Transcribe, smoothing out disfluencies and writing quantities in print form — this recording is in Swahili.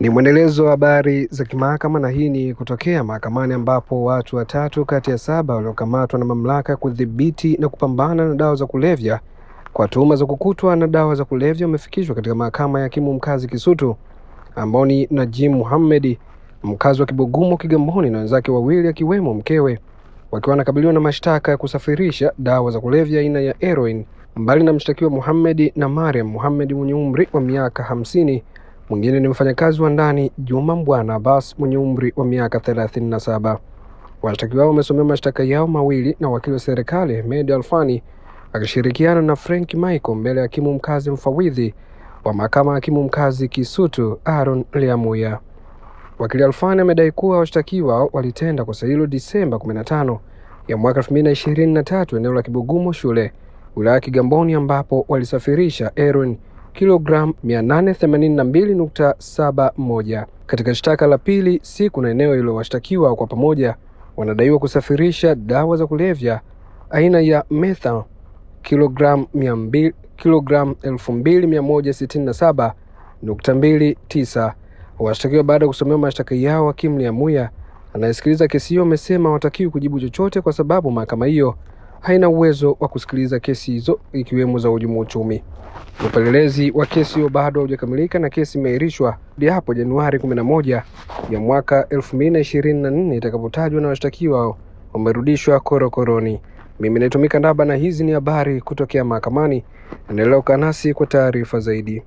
Ni mwendelezo wa habari za kimahakama na hii ni kutokea mahakamani ambapo watu 3 kati ya 7 waliokamatwa na mamlaka kudhibiti na kupambana na dawa za kulevya kwa tuhuma za kukutwa na dawa za kulevya wamefikishwa katika mahakama ya hakimu mkazi Kisutu, ambao ni Najim Muhammad, mkazi wa Kibugumo Kigamboni, na wenzake wawili akiwemo mkewe, wakiwa wanakabiliwa na mashtaka ya kusafirisha dawa za kulevya aina ya heroin. Mbali na mshtakiwa Muhammad na Mariam Muhammad mwenye umri wa miaka 50, mwingine ni mfanyakazi wa ndani Juma Mbwana Abbas mwenye umri wa miaka 37. Washtakiwa wamesomewa mashtaka yao mawili na wakili wa serikali Ahmed Alfani akishirikiana na Frank Michael mbele ya hakimu mkazi mfawidhi wa mahakama ya hakimu mkazi Kisutu Aaron Liamuya. Wakili Alfani amedai kuwa washtakiwa walitenda kosa hilo Disemba 15 ya mwaka 2023 eneo la Kibugumo shule wilaya Kigamboni, ambapo walisafirisha heroin kilogram 882.71. Katika shtaka la pili, siku na eneo hilo washtakiwa kwa pamoja wanadaiwa kusafirisha dawa za kulevya aina ya metha kilogram 2167.29. Washtakiwa baada ya kusomewa mashtaka yao, hakimu Liamuya anayesikiliza kesi hiyo amesema hawatakiwi kujibu chochote kwa sababu mahakama hiyo haina uwezo wa kusikiliza kesi hizo ikiwemo za uhujumu uchumi. Upelelezi wa kesi hiyo bado haujakamilika na kesi imeahirishwa hadi hapo Januari 11 ya mwaka 2024 itakapotajwa na washtakiwa wamerudishwa korokoroni. Mimi naitwa Mikandaba na hizi ni habari kutokea mahakamani. Endelea kukaa nasi kwa taarifa zaidi.